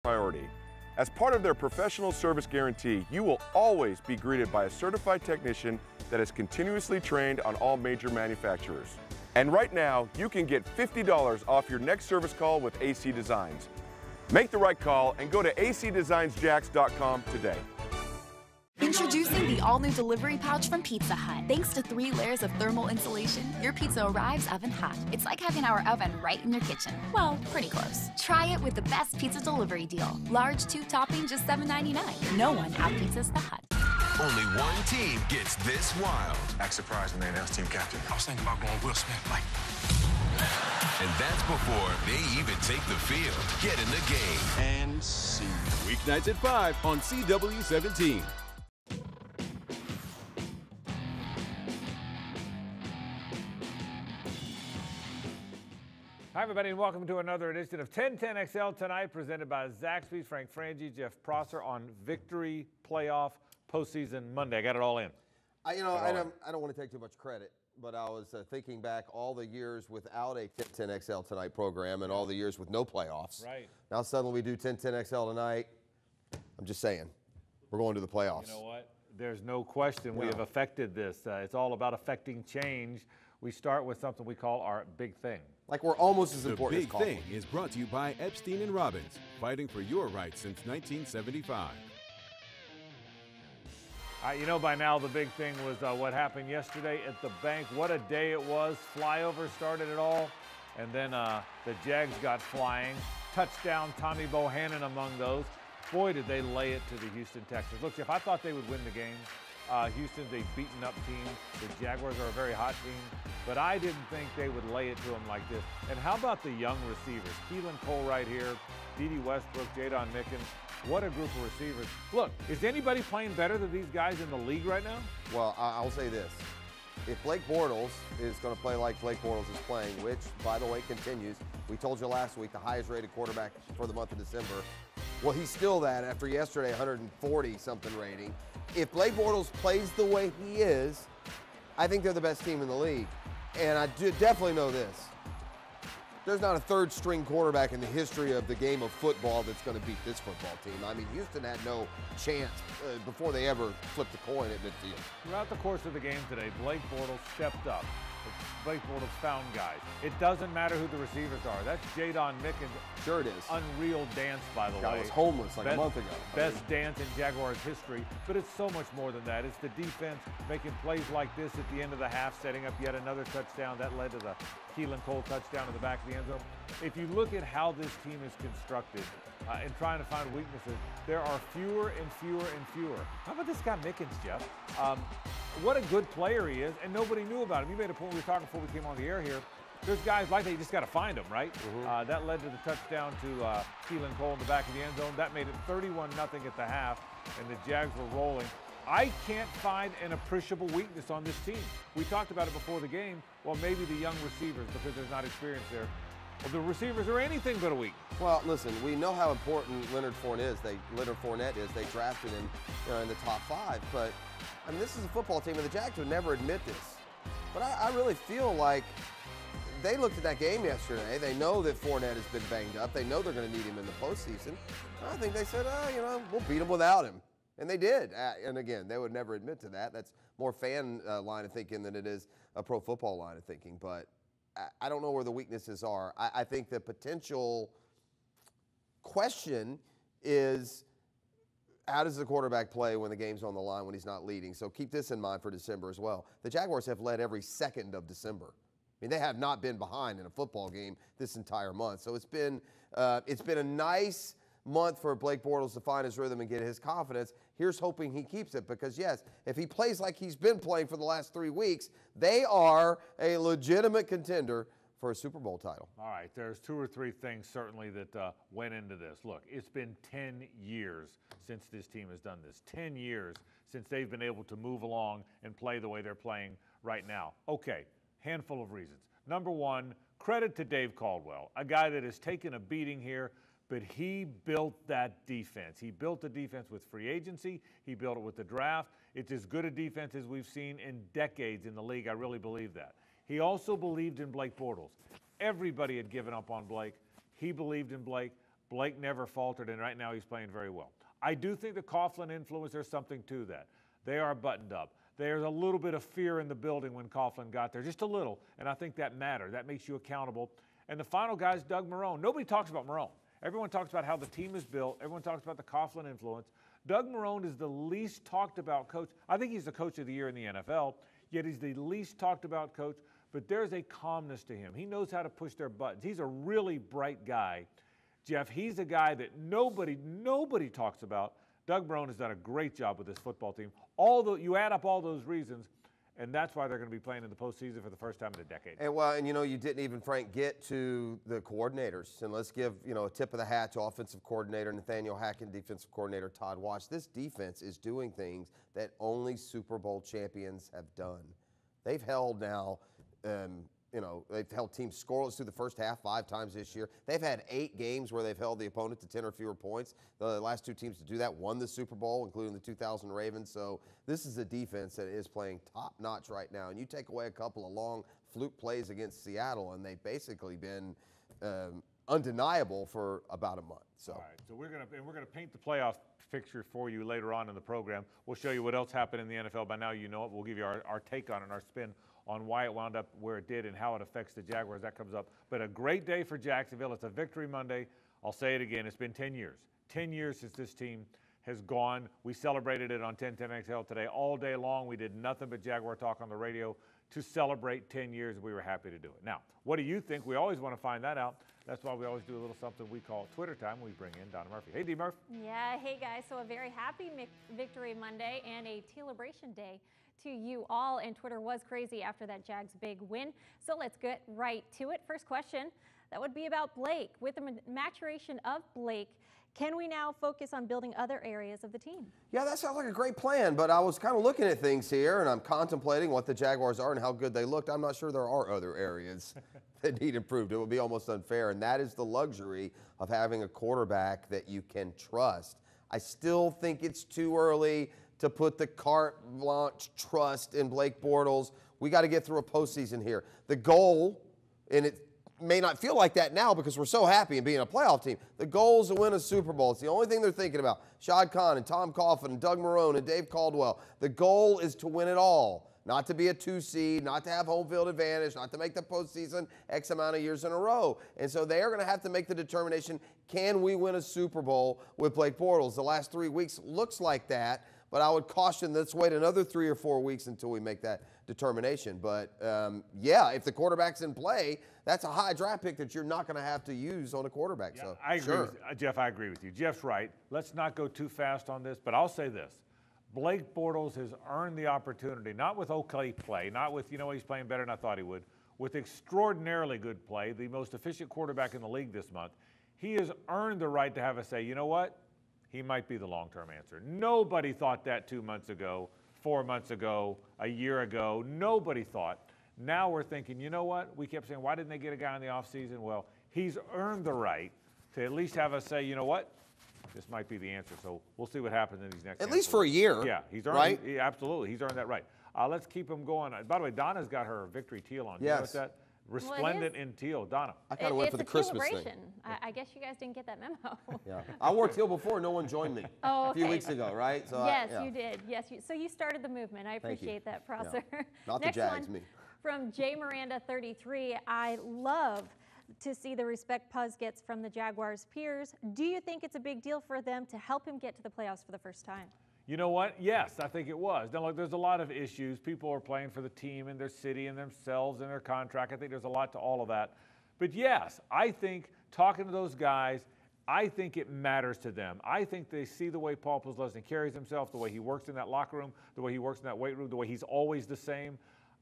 priority. As part of their professional service guarantee, you will always be greeted by a certified technician that is continuously trained on all major manufacturers. And right now, you can get $50 off your next service call with AC Designs. Make the right call and go to acdesignsjax.com today. Introducing the all-new delivery pouch from Pizza Hut. Thanks to 3 layers of thermal insulation, your pizza arrives oven hot. It's like having our oven right in your kitchen. Well, pretty close. Try it with the best pizza delivery deal. Large 2 topping, just $7.99. No one out-pizzas the Hut. Only one team gets this wild. Act surprised when they announced team captain. I was thinking about going Will Smith, like. And that's before they even take the field. Get in the game. And see. Weeknights at 5 on CW17. Hi, everybody, and welcome to another edition of 1010XL tonight, presented by Zaxby's. Frank Frangie, Jeff Prosser on Victory Playoff Postseason Monday. I got it all in. I don't want to take too much credit, but I was thinking back all the years without a 1010XL Tonight program and all the years with no playoffs. Right. Now suddenly we do 1010XL tonight. I'm just saying, we're going to the playoffs. You know what? There's no question we have affected this. It's all about affecting change. We start with something we call our big thing. Like we're almost as important as The Big Thing is brought to you by Epstein & Robbins, fighting for your rights since 1975. You know by now the big thing was what happened yesterday at the bank. What a day it was. Flyover started it all. And then the Jags got flying. Touchdown, Tommy Bohannon among those. Boy, did they lay it to the Houston Texans. Look, Jeff, I thought they would win the game. Houston's a beaten-up team. The Jaguars are a very hot team. But I didn't think they would lay it to them like this. And how about the young receivers? Keelan Cole right here, Dede Westbrook, Jadon Mickens. What a group of receivers. Look, is anybody playing better than these guys in the league right now? Well, I'll say this. If Blake Bortles is going to play like Blake Bortles is playing, which, by the way, continues. We told you last week the highest-rated quarterback for the month of December. Well, he's still that after yesterday, 140-something rating. If Blake Bortles plays the way he is, I think they're the best team in the league. And I definitely know this. There's not a third-string quarterback in the history of the game of football that's going to beat this football team. I mean, Houston had no chance before they ever flipped a coin at midfield. Throughout the course of the game today, Blake Bortles stepped up. Blake Bortles found guys. It doesn't matter who the receivers are. That's Jadon Mickens. Sure it is. Unreal dance, by the way. Guy was homeless like a month ago. Best dance in Jaguars history. But it's so much more than that. It's the defense making plays like this at the end of the half, setting up yet another touchdown. That led to the Keelan Cole touchdown in the back of the end zone. If you look at how this team is constructed and trying to find weaknesses, there are fewer and fewer and fewer. How about this guy Mickens, Jeff? What a good player he is, and nobody knew about him. You made a point, we were talking before we came on the air here. There's guys like that, you just got to find them, right? Mm-hmm. That led to the touchdown to Keelan Cole in the back of the end zone. That made it 31-0 at the half, and the Jags were rolling. I can't find an appreciable weakness on this team. We talked about it before the game. Well, maybe the young receivers, because there's not experience there. Well, the receivers are anything but a weak. Well, listen, we know how important Leonard Fournette is. They drafted him in the top 5. But, I mean, this is a football team, and the Jags would never admit this. But I really feel like they looked at that game yesterday. They know that Fournette has been banged up. They know they're going to need him in the postseason. I think they said, we'll beat him without him. And they did. And, again, they would never admit to that. That's more fan line of thinking than it is a pro football line of thinking. But I don't know where the weaknesses are. I think the potential question is, how does the quarterback play when the game's on the line, when he's not leading? So keep this in mind for December as well. The Jaguars have led every second of December. I mean, they have not been behind in a football game this entire month. So it's been a nice month for Blake Bortles to find his rhythm and get his confidence. Here's hoping he keeps it because, yes, if he plays like he's been playing for the last 3 weeks, they are a legitimate contender for a Super Bowl title. All right, there's 2 or 3 things certainly that went into this. Look, it's been 10 years since this team has done this. 10 years since they've been able to move along and play the way they're playing right now. Okay, handful of reasons. Number 1, credit to Dave Caldwell, a guy that has taken a beating here, but he built that defense. He built the defense with free agency. He built it with the draft. It's as good a defense as we've seen in decades in the league. I really believe that. He also believed in Blake Bortles. Everybody had given up on Blake. He believed in Blake. Blake never faltered, and right now he's playing very well. I do think the Coughlin influence, there's something to that. They are buttoned up. There's a little bit of fear in the building when Coughlin got there, just a little, and I think that matters. That makes you accountable. And the final guy is Doug Marrone. Nobody talks about Marrone. Everyone talks about how the team is built. Everyone talks about the Coughlin influence. Doug Marrone is the least talked about coach. I think he's the coach of the year in the NFL, yet he's the least talked about coach. But there's a calmness to him. He knows how to push their buttons. He's a really bright guy. Jeff, he's a guy that nobody talks about. Doug Marrone has done a great job with this football team. You add up all those reasons, and that's why they're going to be playing in the postseason for the first time in a decade. And you know, you didn't even, Frank, get to the coordinators. And let's give, a tip of the hat to offensive coordinator Nathaniel Hackett, defensive coordinator Todd Wash. This defense is doing things that only Super Bowl champions have done. They've held now, they've held teams scoreless through the first half 5 times this year. They've had 8 games where they've held the opponent to 10 or fewer points. The last 2 teams to do that won the Super Bowl, including the 2000 Ravens. So this is a defense that is playing top-notch right now. And you take away a couple of long fluke plays against Seattle, and they've basically been undeniable for about a month. So. All right, so we're gonna paint the playoff picture for you later on in the program. We'll show you what else happened in the NFL. By now you know it. We'll give you our take on it and our spin on why it wound up where it did and how it affects the Jaguars. That comes up. But a great day for Jacksonville. It's a victory Monday. I'll say it again. It's been 10 years. 10 years since this team has gone. We celebrated it on 1010XL today all day long. We did nothing but Jaguar talk on the radio to celebrate 10 years. We were happy to do it. Now, what do you think? We always want to find that out. That's why we always do a little something we call Twitter time. We bring in Donna Murphy. Hey, D. Murph. Yeah, hey, guys. So a very happy Victory Monday and a Teelebration Day to you all. And Twitter was crazy after that Jags big win. So let's get right to it. First question, that would be about Blake. With the maturation of Blake, can we now focus on building other areas of the team? Yeah, that sounds like a great plan, but I was kind of looking at things here, and I'm contemplating what the Jaguars are and how good they looked. I'm not sure there are other areas that need improved. It would be almost unfair, and that is the luxury of having a quarterback that you can trust. I still think it's too early to put the carte blanche trust in Blake Bortles. We got to get through a postseason here. The goal, and it may not feel like that now because we're so happy in being a playoff team. The goal is to win a Super Bowl. It's the only thing they're thinking about. Shad Khan and Tom Coughlin and Doug Marrone and Dave Caldwell. The goal is to win it all. Not to be a 2 seed, not to have home field advantage, not to make the postseason X amount of years in a row. And so they are going to have to make the determination, can we win a Super Bowl with Blake Bortles? The last 3 weeks looks like that, but I would caution, let's wait another 3 or 4 weeks until we make that determination. But, yeah, if the quarterback's in play, that's a high draft pick that you're not going to have to use on a quarterback. Yeah, so I agree with Jeff, I agree with you. Jeff's right. Let's not go too fast on this, but I'll say this. Blake Bortles has earned the opportunity, not with okay play, not with, he's playing better than I thought he would, with extraordinarily good play, the most efficient quarterback in the league this month. He has earned the right to have us say, you know what? He might be the long-term answer. Nobody thought that 2 months ago, 4 months ago, a year ago. Nobody thought. Now we're thinking, you know what? We kept saying, why didn't they get a guy in the offseason? Well, he's earned the right to at least have us say, you know what? This might be the answer. So we'll see what happens in these next. At least for a year. Yeah, he's earned. Right? Absolutely, he's earned that right. Let's keep him going. By the way, Donna's got her victory teal on. Yes. You notice that? Resplendent in teal. Donna. I kind of went for the Christmas thing. I guess you guys didn't get that memo. Yeah, I wore teal before. No one joined me a few weeks ago, right? So yes, you did. Yes, so you started the movement. I appreciate that, Prosser. Yeah. Not Next the Jags, one me. From Jay Miranda, 33. I love to see the respect Puz gets from the Jaguars' peers. Do you think it's a big deal for them to help him get to the playoffs for the first time? You know what? Yes, I think it was. Now, look, there's a lot of issues. People are playing for the team and their city and themselves and their contract. I think there's a lot to all of that. But yes, I think talking to those guys, I think it matters to them. I think they see the way Paul Posluszny carries himself, the way he works in that locker room, the way he works in that weight room, the way he's always the same.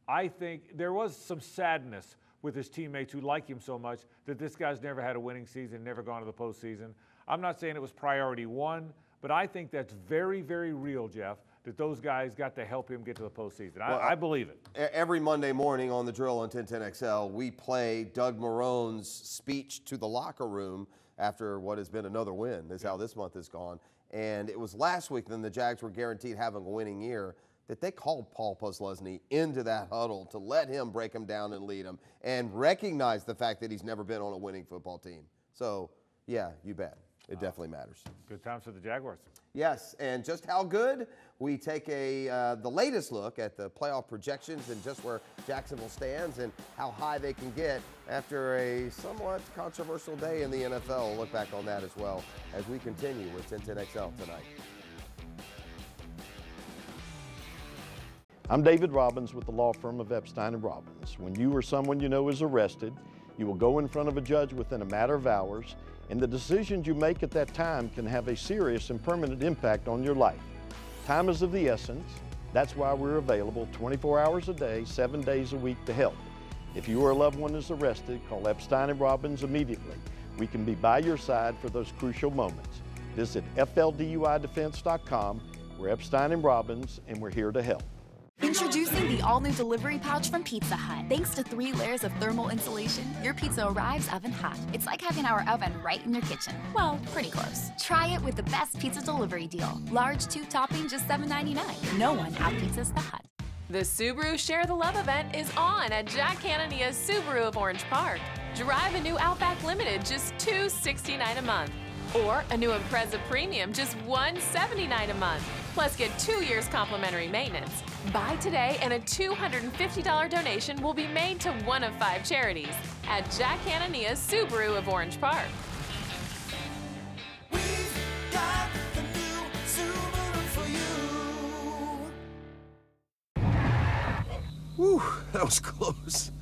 I think there was some sadness with his teammates who like him so much that this guy's never had a winning season, never gone to the postseason. I'm not saying it was priority one, but I think that's very, very real, Jeff, that those guys got to help him get to the postseason. Well, I believe it. Every Monday morning on the Drill on 1010XL, we play Doug Marrone's speech to the locker room after what has been another win. That's how this month has gone. And it was last week then the Jags were guaranteed having a winning year that they called Paul Posluszny into that huddle to let him break him down and lead him and recognize the fact that he's never been on a winning football team. So Yeah, you bet. It definitely matters. Good times for the Jaguars. Yes, and just how good, we take the latest look at the playoff projections and just where Jacksonville stands and how high they can get after a somewhat controversial day in the NFL. We'll look back on that as well as we continue with 1010XL tonight. I'm David Robbins with the law firm of Epstein & Robbins. When you or someone you know is arrested, you will go in front of a judge within a matter of hours, and the decisions you make at that time can have a serious and permanent impact on your life. Time is of the essence. That's why we're available 24 hours a day, 7 days a week to help. If you or a loved one is arrested, call Epstein & Robbins immediately. We can be by your side for those crucial moments. Visit FLDUIDefense.com. We're Epstein & Robbins, and we're here to help. Introducing the all-new delivery pouch from Pizza Hut. Thanks to 3 layers of thermal insulation, your pizza arrives oven hot. It's like having our oven right in your kitchen. Well, pretty close. Try it with the best pizza delivery deal. Large 2 topping, just $7.99. No one out-pizzas the Hut. The Subaru Share the Love event is on at Jack Canania's Subaru of Orange Park. Drive a new Outback Limited, just $269 a month. Or a new Impreza Premium, just $179 a month. Plus get 2 years complimentary maintenance. Buy today and a $250 donation will be made to one of 5 charities at Jack Canania's Subaru of Orange Park. We've got the new Subaru for you. Whew, that was close.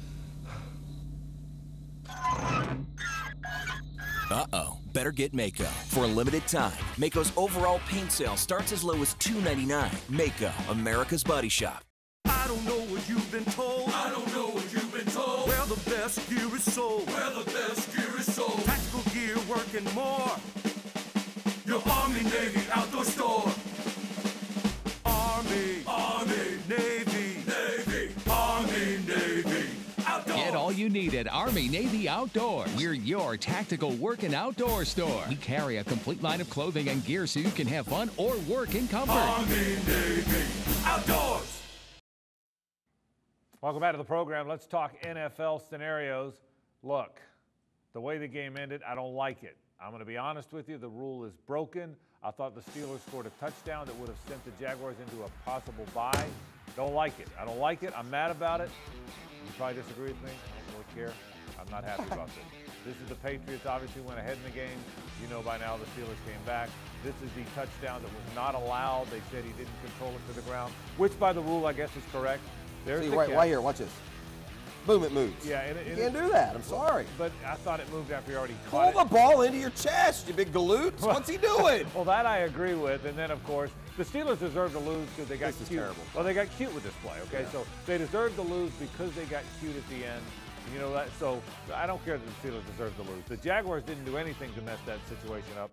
Uh-oh. Better get Maaco. For a limited time, Maaco's overall paint sale starts as low as $2.99. Maaco, America's Body Shop. I don't know what you've been told. I don't know what you've been told. Where the best gear is sold. Where the best gear is sold. Tactical gear working more. Your Army, Navy outdoor store. Army, Army, Navy, Navy, Army, Navy. Get all you need at Army Navy Outdoors. We're your tactical work and outdoor store. We carry a complete line of clothing and gear so you can have fun or work in comfort. Army Navy Outdoors. Welcome back to the program. Let's talk NFL scenarios. Look, the way the game ended, I don't like it. I'm going to be honest with you. The rule is broken. I thought the Steelers scored a touchdown that would have sent the Jaguars into a possible bye. Don't like it. I don't like it. I'm mad about it. You probably disagree with me. I don't really care. I'm not happy about this. This is the Patriots obviously went ahead in the game. You know by now the Steelers came back. This is the touchdown that was not allowed. They said he didn't control it to the ground, which by the rule I guess is correct. There's See, the right here, watch this. Boom, it moves. Yeah, you can't do that. I'm sorry. But I thought it moved after he already caught it. Pull the ball into your chest, you big galoots. What's he doing? Well, that I agree with. And then, of course, the Steelers deserve to lose because they got This is cute. terrible. Well, they got cute with this play, okay? Yeah. So they deserve to lose because they got cute at the end. You know that. So I don't care that the Steelers deserve to lose. The Jaguars didn't do anything to mess that situation up.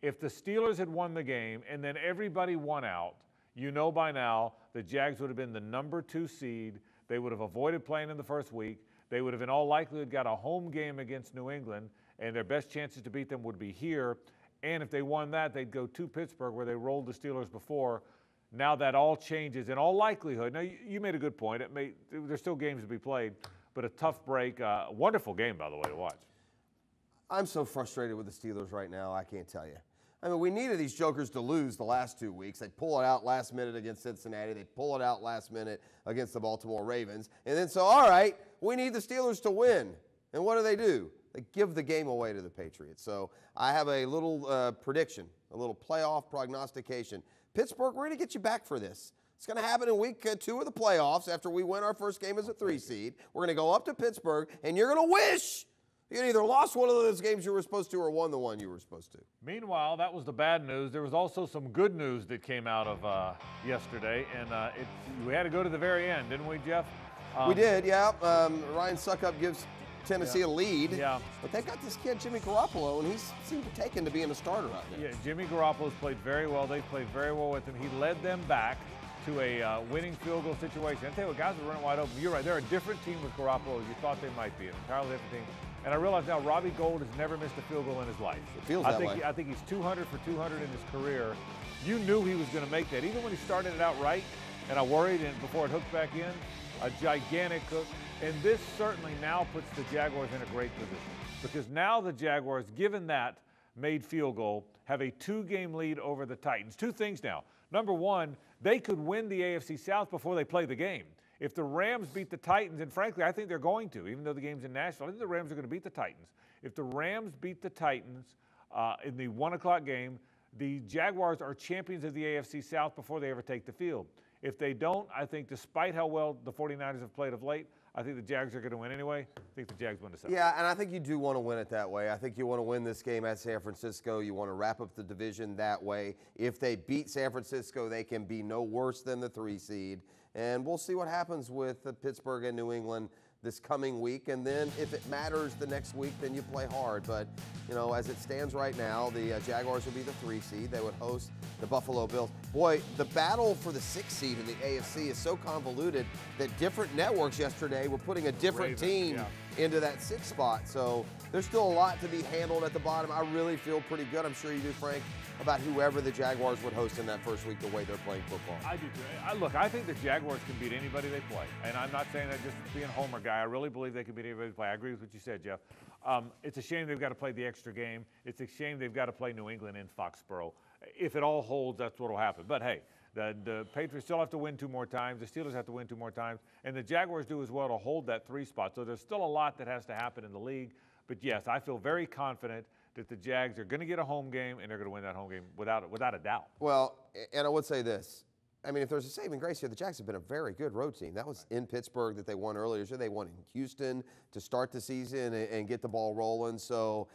If the Steelers had won the game and then everybody won out, you know by now the Jags would have been the number 2 seed. They would have avoided playing in the first week. They would have in all likelihood got a home game against New England, and their best chances to beat them would be here. And if they won that, they'd go to Pittsburgh where they rolled the Steelers before. Now that all changes in all likelihood. Now, you made a good point. There's still games to be played, but a tough break. Wonderful game, by the way, to watch. I'm so frustrated with the Steelers right now, I can't tell you. I mean, we needed these jokers to lose the last 2 weeks. They pull it out last minute against Cincinnati. They pull it out last minute against the Baltimore Ravens. And then so, all right, we need the Steelers to win. And what do? They give the game away to the Patriots. So I have a little prediction, a little playoff prognostication. Pittsburgh, we're going to get you back for this. It's going to happen in week 2 of the playoffs after we win our first game as a 3 seed. We're going to go up to Pittsburgh, and you're going to wish you either lost one of those games you were supposed to or won the one you were supposed to. Meanwhile, that was the bad news. There was also some good news that came out of yesterday, and we had to go to the very end, didn't we, Jeff? We did, yeah. Ryan Succop gives Tennessee a lead. Yeah. But they got this kid, Jimmy Garoppolo, and he's seemed taken to being a starter out there. Yeah, Jimmy Garoppolo's played very well. They played very well with him. He led them back to a winning field goal situation. I tell you what, guys are running wide open. You're right. They're a different team with Garoppolo as you thought they might be. An entirely different team. And I realize now Robbie Gould has never missed a field goal in his life. It feels that way. I think he's 200 for 200 in his career. You knew he was going to make that. Even when he started it out right, and I worried and before it hooked back in, a gigantic hook. And this certainly now puts the Jaguars in a great position. because now the Jaguars, given that made field goal, have a 2-game lead over the Titans. Two things now. Number one, they could win the AFC South before they play the game. If the Rams beat the Titans, and frankly, I think they're going to, even though the game's in Nashville, I think the Rams are going to beat the Titans. If the Rams beat the Titans in the 1 o'clock game, the Jaguars are champions of the AFC South before they ever take the field. If they don't, I think despite how well the 49ers have played of late, I think the Jags are going to win anyway. I think the Jags win the South. Yeah, and I think you do want to win it that way. I think you want to win this game at San Francisco. You want to wrap up the division that way. If they beat San Francisco, they can be no worse than the 3 seed. And we'll see what happens with Pittsburgh and New England this coming week. And then if it matters the next week, then you play hard. But, you know, as it stands right now, the Jaguars would be the 3 seed. They would host the Buffalo Bills. Boy, the battle for the 6th seed in the AFC is so convoluted that different networks yesterday were putting a different team into that 6th spot. So there's still a lot to be handled at the bottom. I really feel pretty good. I'm sure you do, Frank, about whoever the Jaguars would host in that first week, the way they're playing football. I do too. Look, I think the Jaguars can beat anybody they play. And I'm not saying that just being a homer guy. I really believe they can beat anybody they play. I agree with what you said, Jeff. It's a shame they've got to play the extra game. It's a shame they've got to play New England in Foxborough. If it all holds, that's what will happen. But hey, the Patriots still have to win 2 more times. The Steelers have to win 2 more times. And the Jaguars do as well to hold that 3 spot. So there's still a lot that has to happen in the league. But yes, I feel very confident that the Jags are going to get a home game and they're going to win that home game without a doubt. Well, and I would say this. I mean, if there's a saving grace here, the Jags have been a very good road team. That was in Pittsburgh that they won earlier. So they won in Houston to start the season and get the ball rolling. So,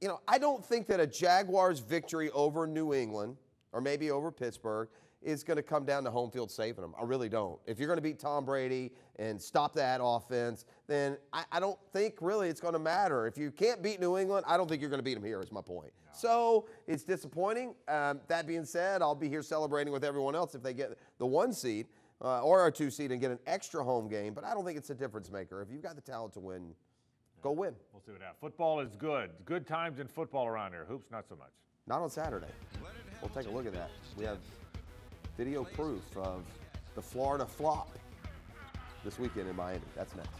you know, I don't think that a Jaguars victory over New England or maybe over Pittsburgh is going to come down to home field saving them. I really don't. If you're going to beat Tom Brady and stop that offense, then I don't think really it's going to matter. If you can't beat New England, I don't think you're going to beat them here is my point. No. So it's disappointing. That being said, I'll be here celebrating with everyone else if they get the 1 seed or a 2 seed and get an extra home game. But I don't think it's a difference maker. If you've got the talent to win, go win. We'll see what happens. Football is good. Good times in football around here. Hoops, not so much. Not on Saturday. We'll take a look at that. We have video proof of the Florida flop this weekend in Miami. That's next.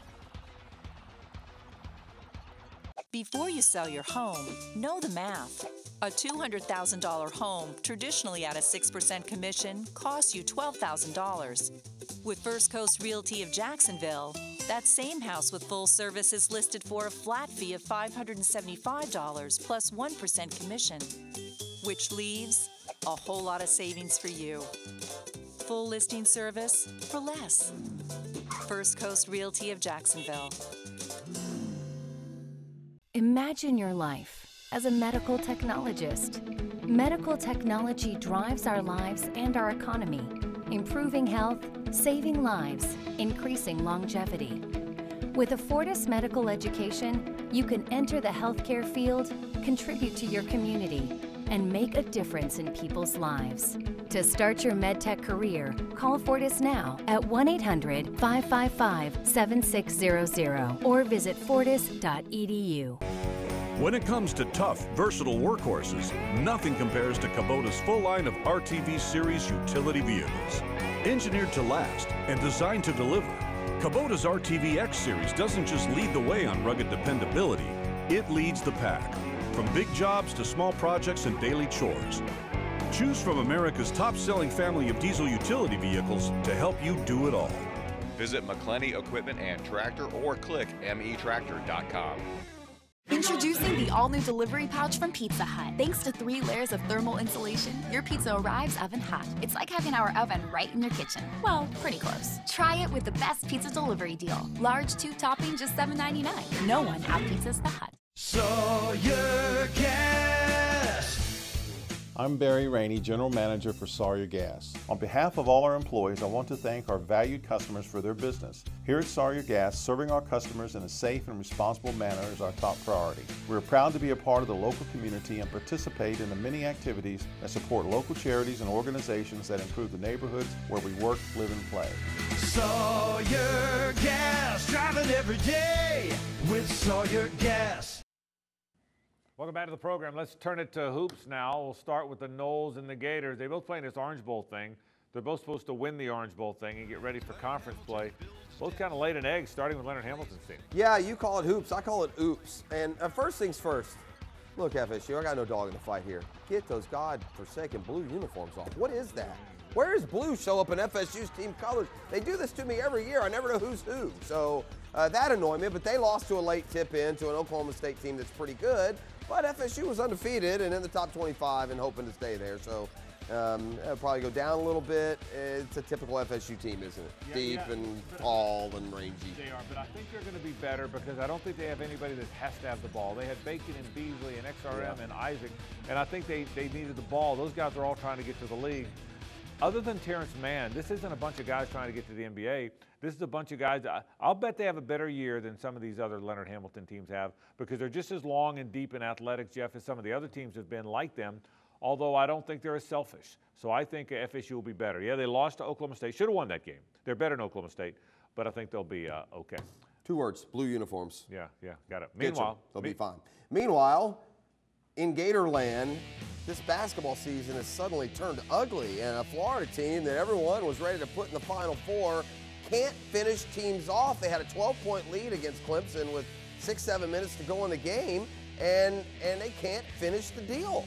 Before you sell your home, know the math. A $200,000 home, traditionally at a 6% commission, costs you $12,000. With First Coast Realty of Jacksonville, that same house with full service is listed for a flat fee of $575 plus 1% commission, which leaves a whole lot of savings for you. Full listing service for less. First Coast Realty of Jacksonville. Imagine your life as a medical technologist. Medical technology drives our lives and our economy, improving health, saving lives, increasing longevity. With a Fortis Medical Education, you can enter the healthcare field, contribute to your community, and make a difference in people's lives. To start your MedTech career, call Fortis now at 1-800-555-7600 or visit fortis.edu. When it comes to tough, versatile workhorses, nothing compares to Kubota's full line of RTV Series utility vehicles. Engineered to last and designed to deliver, Kubota's RTV X Series doesn't just lead the way on rugged dependability, it leads the pack. From big jobs to small projects and daily chores. Choose from America's top-selling family of diesel utility vehicles to help you do it all. Visit McClenny Equipment and Tractor or click metractor.com. Introducing the all-new delivery pouch from Pizza Hut. Thanks to 3 layers of thermal insulation, your pizza arrives oven hot. It's like having our oven right in your kitchen. Well, pretty close. Try it with the best pizza delivery deal. Large 2 topping, just $7.99. No one out-pizzas the Hut. Sawyer Gas. I'm Barry Rainey, General Manager for Sawyer Gas. On behalf of all our employees, I want to thank our valued customers for their business. Here at Sawyer Gas, serving our customers in a safe and responsible manner is our top priority. We are proud to be a part of the local community and participate in the many activities that support local charities and organizations that improve the neighborhoods where we work, live, and play. Sawyer Gas, driving every day with Sawyer Gas. Welcome back to the program. Let's turn it to hoops now. We'll start with the Noles and the Gators. They both play in this Orange Bowl thing. They're both supposed to win the Orange Bowl thing and get ready for conference play. both kind of laid an egg, starting with Leonard Hamilton's team. Yeah, you call it hoops. I call it oops. And first things first, look, FSU, I got no dog in the fight here. Get those godforsaken blue uniforms off. What is that? Where does blue show up in FSU's team colors? They do this to me every year. I never know who's who. So that annoyed me, but they lost to a late tip-in to an Oklahoma State team that's pretty good. But FSU was undefeated and in the top 25 and hoping to stay there. So it'll probably go down a little bit. It's a typical FSU team, isn't it? Yeah, Deep and tall and rangy. They are, but I think they're going to be better because I don't think they have anybody that has to have the ball. They had Bacon and Beasley and XRM and Isaac, and I think they needed the ball. Those guys are all trying to get to the league. Other than Terrence Mann, this isn't a bunch of guys trying to get to the NBA. This is a bunch of guys, I'll bet they have a better year than some of these other Leonard Hamilton teams have because they're just as long and deep in athletics, Jeff, as some of the other teams have been like them, although I don't think they're as selfish. So I think FSU will be better. Yeah, they lost to Oklahoma State. Should have won that game. They're better than Oklahoma State, but I think they'll be okay. 2 words, blue uniforms. Yeah, got it. Meanwhile, they'll be fine. Meanwhile, in Gatorland, this basketball season has suddenly turned ugly, and a Florida team that everyone was ready to put in the Final Four can't finish teams off. They had a 12-point lead against Clemson with 6-7 minutes to go in the game, and they can't finish the deal.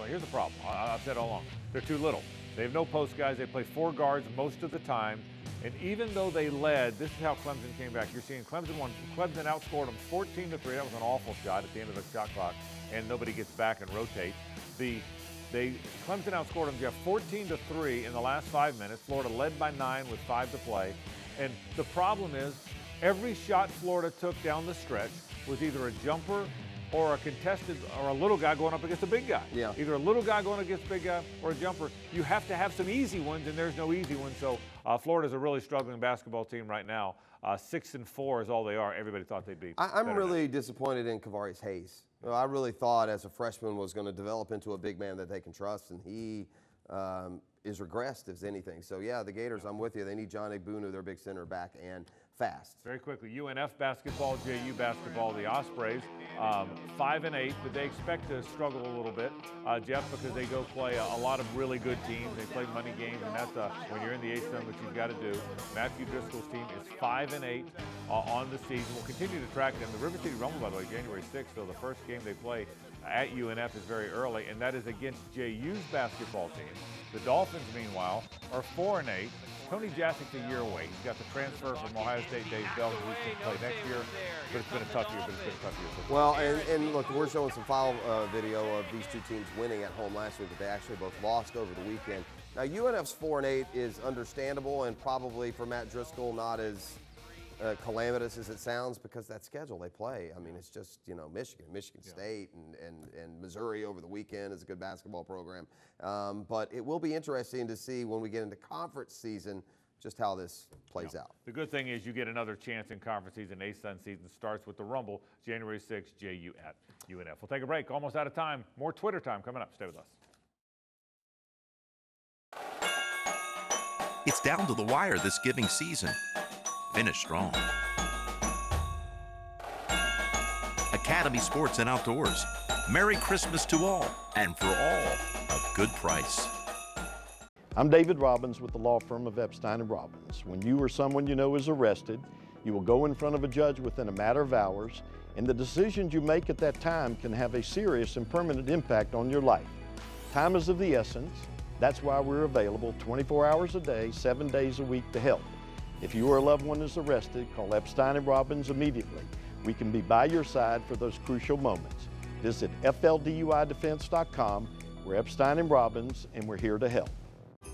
Here's the problem. I've said all along. They're too little. They have no post guys. They play 4 guards most of the time. And even though they led, this is how Clemson came back. You're seeing Clemson outscored them 14-3. That was an awful shot at the end of the shot clock, and nobody gets back and rotates. Clemson outscored them, Jeff, 14-3 in the last 5 minutes. Florida led by 9 with 5 to play. And the problem is, every shot Florida took down the stretch was either a jumper or a contested or a little guy going up against a big guy. Yeah. Either a little guy going against a big guy or a jumper. You have to have some easy ones, and there's no easy ones. So Florida's a really struggling basketball team right now. 6-4 is all they are. Everybody thought they'd be. I'm really disappointed in Kavarius Hayes. I really thought as a freshman was going to develop into a big man that they can trust, and he is regressed if anything. So, yeah, the Gators, I'm with you. They need John Egbunu, their big center, back and fast. Very quickly, UNF basketball, JU basketball, the Ospreys, 5-8, but they expect to struggle a little bit, Jeff, because they go play a lot of really good teams. They play money games, and that's when you're in the A-Sun, what you've got to do. Matthew Driscoll's team is 5-8 on the season. We'll continue to track them. The River City Rumble, by the way, January 6th, so the first game they play at UNF is very early, and that is against JU's basketball team. The Dolphins, meanwhile, are 4-8. Tony Jasek's a year away. He's got the transfer from Ohio State, Dave Bell, who's going to play next year. But it's been a tough year, Well, and look, we're showing some file video of these two teams winning at home last week, but they actually both lost over the weekend. Now, UNF's 4-8 is understandable and probably for Matt Driscoll not as calamitous as it sounds because that schedule they play. I mean, it's just, Michigan State and Missouri over the weekend is a good basketball program. But it will be interesting to see when we get into conference season just how this plays out. The good thing is you get another chance in conference season. A-Sun season starts with the Rumble, January 6th, JU at UNF. We'll take a break. Almost out of time. More Twitter time coming up. Stay with us. It's down to the wire this giving season. Finish strong. Academy Sports and Outdoors. Merry Christmas to all, and for all, a good price. I'm David Robbins with the law firm of Epstein & Robbins. When you or someone you know is arrested, you will go in front of a judge within a matter of hours, and the decisions you make at that time can have a serious and permanent impact on your life. Time is of the essence. That's why we're available 24 hours a day, 7 days a week to help. If you or a loved one is arrested, call Epstein & Robbins immediately. We can be by your side for those crucial moments. Visit FLDUIDefense.com. We're Epstein & Robbins, and we're here to help.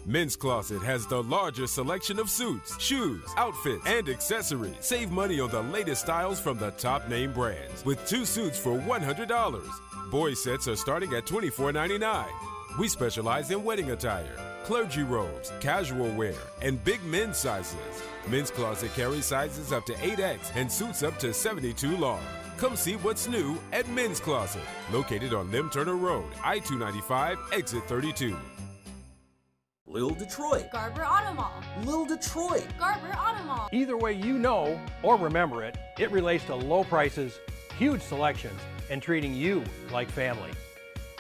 Men's Closet has the largest selection of suits, shoes, outfits, and accessories. Save money on the latest styles from the top name brands with 2 suits for $100. Boys sets are starting at $24.99. We specialize in wedding attire, clergy robes, casual wear, and big men's sizes. Men's Closet carries sizes up to 8X and suits up to 72 long. Come see what's new at Men's Closet, located on Lim Turner Road, I-295, exit 32. Little Detroit. Garber Auto Mall. Little Detroit. Garber Auto Mall. Either way you know or remember it, it relates to low prices, huge selections, and treating you like family.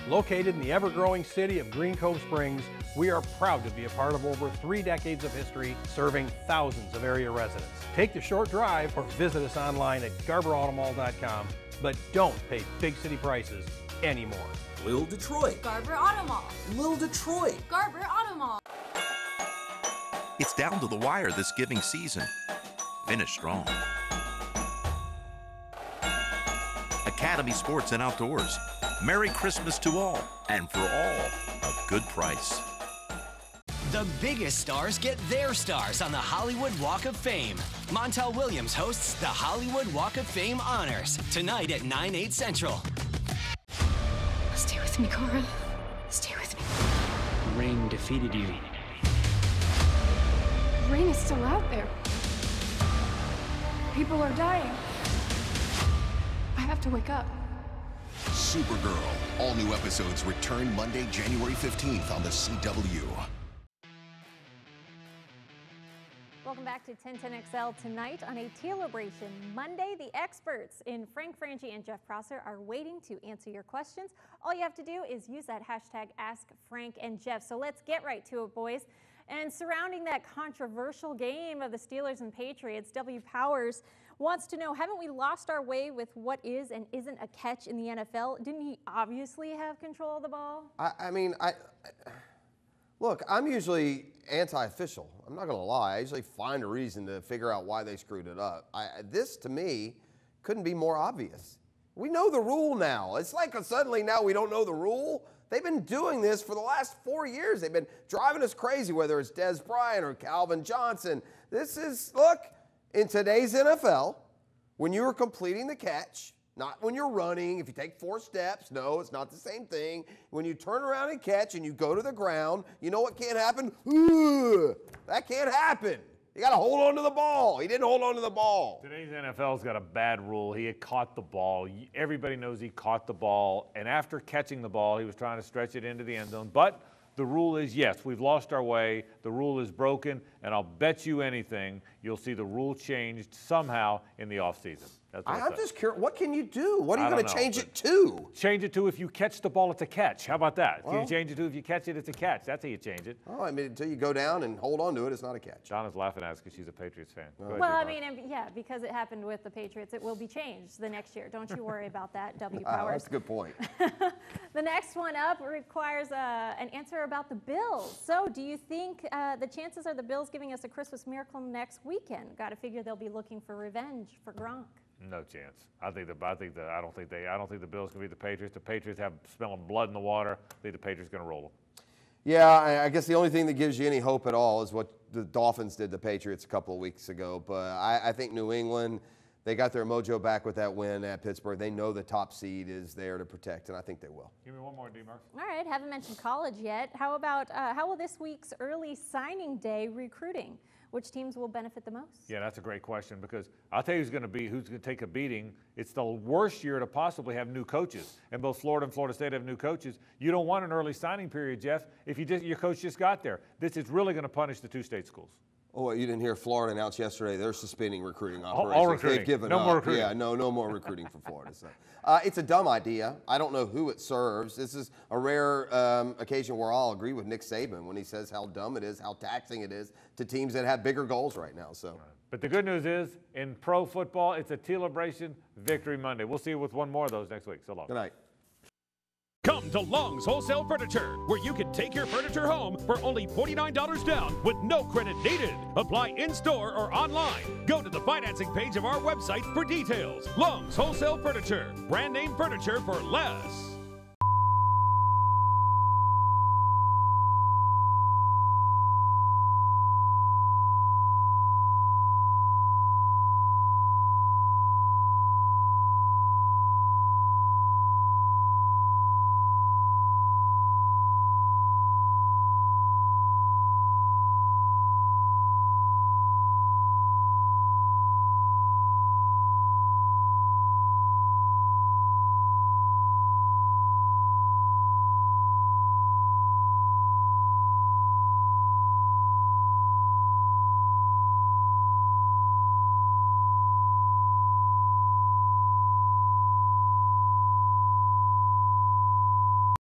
Located in the ever-growing city of Green Cove Springs, we are proud to be a part of over 3 decades of history serving thousands of area residents. Take the short drive or visit us online at GarberAutomall.com, but don't pay big city prices anymore. Little Detroit. Garber Automall. Little Detroit. Garber Automall. It's down to the wire this giving season. Finish strong. Academy Sports and Outdoors. Merry Christmas to all, and for all, a good price. The biggest stars get their stars on the Hollywood Walk of Fame. Montel Williams hosts the Hollywood Walk of Fame Honors tonight at 9/8 Central. Stay with me, Cora. Stay with me. Rain defeated you. Rain is still out there. People are dying. I have to wake up. Supergirl. All new episodes return Monday, January 15th on the CW. Welcome back to 1010XL. Tonight on a Tealibration Monday, the experts in Frank Frangie and Jeff Prosser are waiting to answer your questions. All you have to do is use that hashtag AskFrankAndJeff. So let's get right to it, boys. And surrounding that controversial game of the Steelers and Patriots, W. Powers wants to know, haven't we lost our way with what is and isn't a catch in the NFL? Didn't he obviously have control of the ball? Look, I'm usually anti-official. I'm not going to lie. I usually find a reason to figure out why they screwed it up. This, to me, couldn't be more obvious. We know the rule now. It's like suddenly now we don't know the rule. They've been doing this for the last 4 years. They've been driving us crazy, whether it's Dez Bryant or Calvin Johnson. This is, look, in today's NFL, when you are completing the catch, not when you're running, if you take 4 steps, no, it's not the same thing. When you turn around and catch and you go to the ground, you know what can't happen? That can't happen. You got to hold on to the ball. He didn't hold on to the ball. Today's NFL's got a bad rule. He had caught the ball. Everybody knows he caught the ball. And after catching the ball, he was trying to stretch it into the end zone. But the rule is, yes, we've lost our way. The rule is broken. And I'll bet you anything, you'll see the rule changed somehow in the offseason. I'm just curious, what can you do? What are you going to change it to? Change it to if you catch the ball, it's a catch. How about that? Well, you change it to if you catch it, it's a catch. That's how you change it. Oh, I mean, until you go down and hold on to it, it's not a catch. Donna's laughing at us because she's a Patriots fan. Well, I mean, yeah, because it happened with the Patriots, it will be changed the next year. Don't you worry about that, W. Powers. That's a good point. The next one up requires an answer about the Bills. So do you think the chances are the Bills giving us a Christmas miracle next weekend? Got to figure they'll be looking for revenge for Gronk. No chance. I don't think the Bills can beat the Patriots. The Patriots have smelling blood in the water. I think the Patriots are going to roll them. Yeah, I guess the only thing that gives you any hope at all is what the Dolphins did to the Patriots a couple of weeks ago. But I think New England, they got their mojo back with that win at Pittsburgh. They know the top seed is there to protect, and I think they will. Give me one more, D-Mark. All right, haven't mentioned college yet. How about how will this week's early signing day recruiting? Which teams will benefit the most? Yeah, that's a great question because I'll tell you who's going to take a beating. It's the worst year to possibly have new coaches, and both Florida and Florida State have new coaches. You don't want an early signing period, Jeff, if your coach just got there. This is really going to punish the 2 state schools. Oh, you didn't hear Florida announced yesterday they're suspending recruiting operations. All recruiting. They've given up. More recruiting. Yeah, no more recruiting for Florida. So. It's a dumb idea. I don't know who it serves. This is a rare occasion where I'll agree with Nick Saban when he says how dumb it is, how taxing it is to teams that have bigger goals right now. So. But the good news is, in pro football, it's a Tealibration Victory Monday. We'll see you with one more of those next week. So long. Good night. Come to Long's Wholesale Furniture, where you can take your furniture home for only $49 down with no credit needed. Apply in-store or online. Go to the financing page of our website for details. Long's Wholesale Furniture, brand name furniture for less.